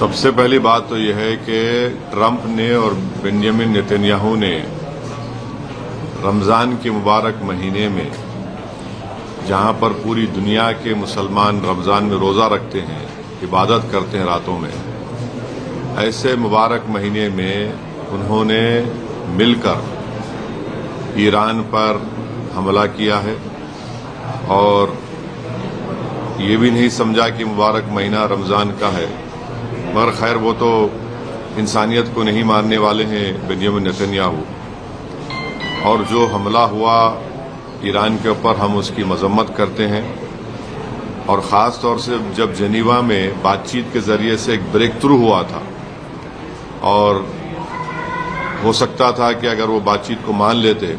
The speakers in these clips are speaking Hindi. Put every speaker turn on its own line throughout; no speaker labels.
सबसे पहली बात तो यह है कि ट्रंप ने और बेंजामिन नेतन्याहू ने रमज़ान के मुबारक महीने में, जहां पर पूरी दुनिया के मुसलमान रमज़ान में रोज़ा रखते हैं, इबादत करते हैं रातों में, ऐसे मुबारक महीने में उन्होंने मिलकर ईरान पर हमला किया है और ये भी नहीं समझा कि मुबारक महीना रमज़ान का है। मगर खैर, वो तो इंसानियत को नहीं मारने वाले हैं बेंजामिन नेतन्याहू, और जो हमला हुआ ईरान के ऊपर हम उसकी मजम्मत करते हैं। और ख़ास तौर से जब जेनीवा में बातचीत के जरिए से एक ब्रेक थ्रू हुआ था, और हो सकता था कि अगर वो बातचीत को मान लेते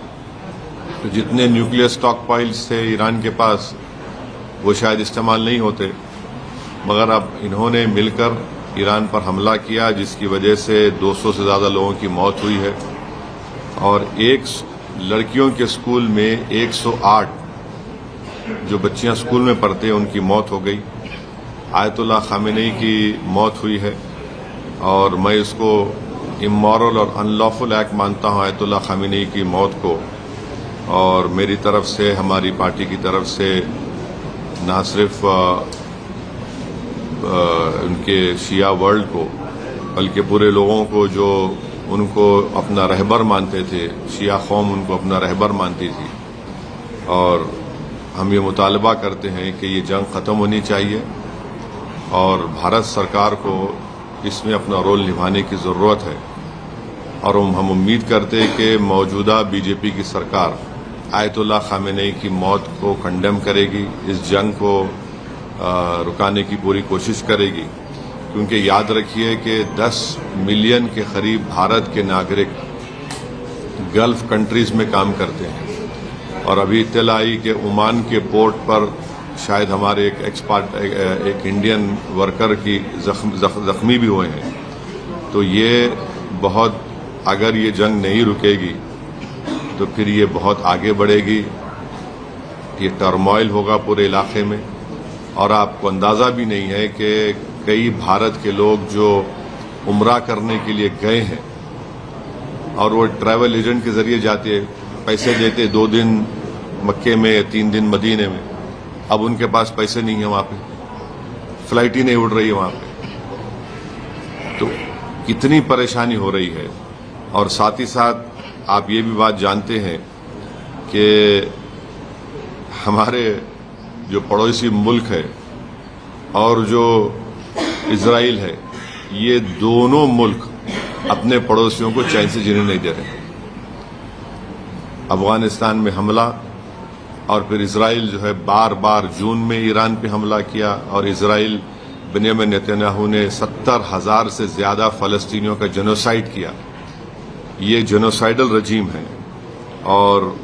तो जितने न्यूक्लियर स्टॉक पाइल्स थे ईरान के पास वो शायद इस्तेमाल नहीं होते। मगर अब इन्होंने मिलकर ईरान पर हमला किया, जिसकी वजह से 200 से ज़्यादा लोगों की मौत हुई है और एक लड़कियों के स्कूल में 108 जो बच्चियां स्कूल में पढ़ते हैं उनकी मौत हो गई। आयतुल्लाह खामेनी की मौत हुई है और मैं इसको इमोरल और अनलॉफुल एक्ट मानता हूं, आयतुल्लाह खामेनी की मौत को। और मेरी तरफ से, हमारी पार्टी की तरफ से ना सिर्फ उनके शिया वर्ल्ड को, बल्कि पूरे लोगों को जो उनको अपना रहबर मानते थे, शिया कौम उनको अपना रहबर मानती थी, और हम ये मुतालबा करते हैं कि ये जंग ख़त्म होनी चाहिए और भारत सरकार को इसमें अपना रोल निभाने की ज़रूरत है। और हम उम्मीद करते हैं कि मौजूदा बीजेपी की सरकार आयतुल्लाह खामेनी की मौत को कंडेम करेगी, इस जंग को रुकाने की पूरी कोशिश करेगी, क्योंकि याद रखिए कि 10 मिलियन के करीब भारत के नागरिक गल्फ कंट्रीज में काम करते हैं। और अभी इत्तला आई कि ओमान के पोर्ट पर शायद हमारे एक इंडियन वर्कर की जख्मी भी हुए हैं। तो ये बहुत, अगर ये जंग नहीं रुकेगी तो फिर ये बहुत आगे बढ़ेगी, ये टर्मोइल होगा पूरे इलाके में। और आपको अंदाज़ा भी नहीं है कि कई भारत के लोग जो उम्रा करने के लिए गए हैं और वो ट्रैवल एजेंट के जरिए जाते, पैसे देते 2 दिन मक्के में, 3 दिन मदीने में, अब उनके पास पैसे नहीं है, वहाँ पे फ्लाइट ही नहीं उड़ रही है वहाँ पे। तो कितनी परेशानी हो रही है। और साथ ही साथ आप ये भी बात जानते हैं कि हमारे जो पड़ोसी मुल्क है और जो इजराइल है, ये दोनों मुल्क अपने पड़ोसियों को चैन से जीने नहीं दे रहे। अफगानिस्तान में हमला, और फिर इजराइल जो है बार बार जून में ईरान पे हमला किया, और इजराइल बेंजामिन नेतन्याहू ने 70,000 से ज्यादा फलस्तीनियों का जेनोसाइड किया। ये जेनोसाइडल रजीम है और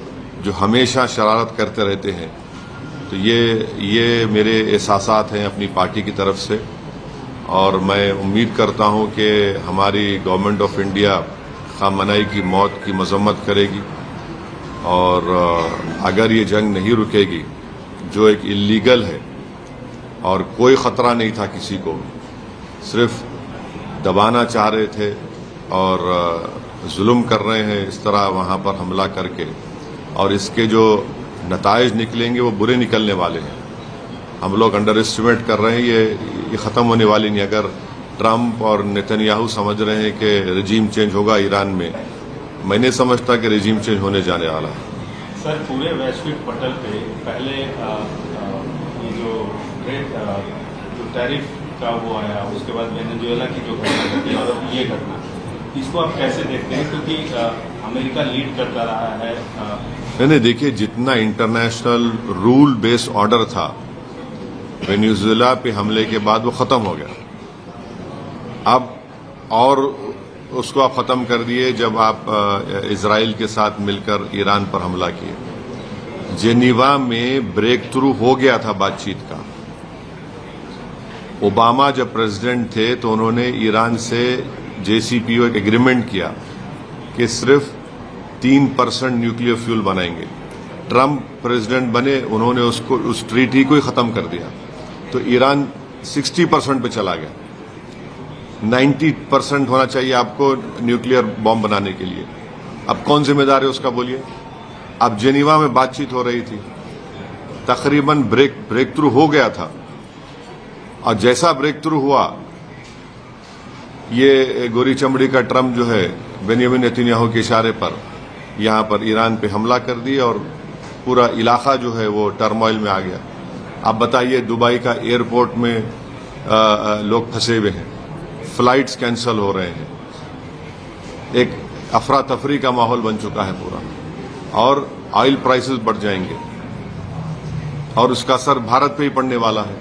जो हमेशा शरारत करते रहते हैं। तो ये मेरे एहसासात हैं अपनी पार्टी की तरफ से, और मैं उम्मीद करता हूं कि हमारी गवर्नमेंट ऑफ इंडिया खामनेई की मौत की मजम्मत करेगी। और अगर ये जंग नहीं रुकेगी, जो एक इल्लीगल है और कोई ख़तरा नहीं था किसी को, सिर्फ दबाना चाह रहे थे और जुल्म कर रहे हैं इस तरह वहाँ पर हमला करके, और इसके जो नताइज निकलेंगे वो बुरे निकलने वाले हैं। हम लोग अंडर एस्टिमेट कर रहे हैं, ये ख़त्म होने वाली नहीं। अगर ट्रंप और नेतन्याहू समझ रहे हैं कि रजीम चेंज होगा ईरान में, मैं नहीं समझता कि रजीम चेंज होने जाने वाला है।
सर, पूरे वैश्विक पटल पे पहले ये जो टैरिफ का वो आया, उसके बाद वेनेजुएला की जो घटना घटी और अब ये घटना, इसको आप कैसे देखते हैं? क्योंकि अमेरिका लीड करता रहा है।
नहीं, देखिए, जितना इंटरनेशनल रूल बेस्ड ऑर्डर था वेनेजुएला पे हमले के बाद वो खत्म हो गया। अब और उसको आप खत्म कर दिए जब आप इजराइल के साथ मिलकर ईरान पर हमला किए। जेनीवा में ब्रेक थ्रू हो गया था बातचीत का। ओबामा जब प्रेसिडेंट थे तो उन्होंने ईरान से JCPOA एक एग्रीमेंट किया कि सिर्फ 3% न्यूक्लियर फ्यूल बनाएंगे। ट्रंप प्रेसिडेंट बने, उन्होंने उस ट्रीटी को ही खत्म कर दिया, तो ईरान 60% पे चला गया। 90% होना चाहिए आपको न्यूक्लियर बॉम्ब बनाने के लिए। अब कौन जिम्मेदार है उसका बोलिए। अब जेनीवा में बातचीत हो रही थी, तकरीबन ब्रेक थ्रू हो गया था, और जैसा ब्रेक थ्रू हुआ, ये गोरी चमड़ी का ट्रम्प जो है बेंजामिन नेतन्याहू के इशारे पर यहां पर ईरान पे हमला कर दिया और पूरा इलाका जो है वो टर्मोइल में आ गया। आप बताइए, दुबई का एयरपोर्ट में लोग फंसे हुए हैं, फ्लाइट्स कैंसिल हो रहे हैं, एक अफरा तफरी का माहौल बन चुका है पूरा, और ऑयल प्राइसेस बढ़ जाएंगे और उसका असर भारत पे ही पड़ने वाला है।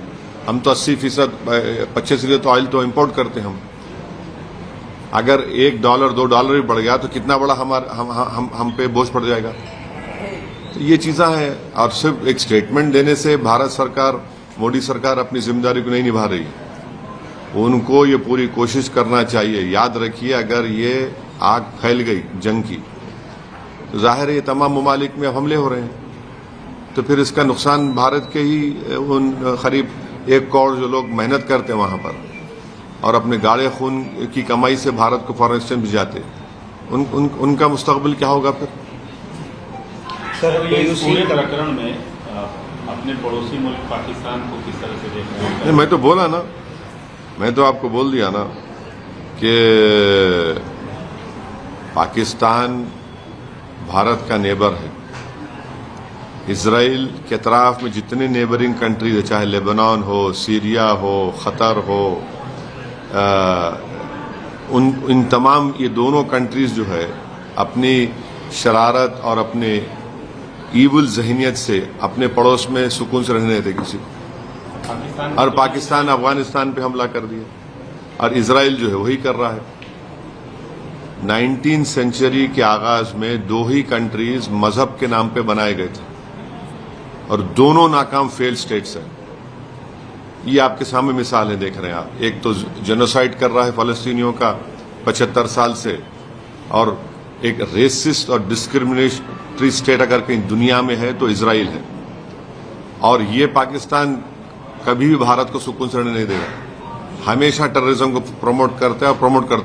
हम तो 80%, 25% तो ऑयल तो इंपोर्ट करते हैं हम। अगर $1 $2 भी बढ़ गया तो कितना बड़ा हम पे बोझ पड़ जाएगा। तो ये चीजें हैं, और सिर्फ एक स्टेटमेंट देने से भारत सरकार, मोदी सरकार अपनी जिम्मेदारी को नहीं निभा रही। उनको ये पूरी कोशिश करना चाहिए। याद रखिए, अगर ये आग फैल गई जंग की, तो जाहिर है ये तमाम ममालिक में हमले हो रहे हैं, तो फिर इसका नुकसान भारत के ही उन करीब 1 करोड़ जो लोग मेहनत करते हैं वहां पर और अपने गाढ़े खून की कमाई से भारत को फॉरेन एक्सचेंज भिजाते, उनका मुस्तकबिल क्या होगा फिर।
सर, ये पूरे प्रकरण में अपने पड़ोसी मुल्क पाकिस्तान को किस तरह से देख रहे हैं?
मैं तो बोला ना, मैं तो आपको बोल दिया ना कि पाकिस्तान भारत का नेबर है। इजराइल के अतराफ में जितने नेबरिंग कंट्रीज है, चाहे लेबनान हो, सीरिया हो, खतर हो, इन तमाम ये दोनों कंट्रीज जो है अपनी शरारत और अपने ईवल जहनियत से अपने पड़ोस में सुकून से रहने देते किसी को। और पाकिस्तान अफगानिस्तान पे हमला कर दिया, और इजराइल जो है वही कर रहा है। 19वीं सेंचुरी के आगाज में 2 ही कंट्रीज मजहब के नाम पे बनाए गए थे, और दोनों नाकाम फेल स्टेट्स हैं। ये आपके सामने मिसाल है, देख रहे हैं आप। एक तो जेनोसाइड कर रहा है फलस्तीनियों का 75 साल से, और एक रेसिस्ट और डिस्क्रिमिनेटरी स्टेट अगर कहीं दुनिया में है तो इजराइल है। और ये पाकिस्तान कभी भी भारत को सुकून से रहने नहीं देगा, हमेशा टेररिज्म को प्रमोट करता है और प्रमोट करता है।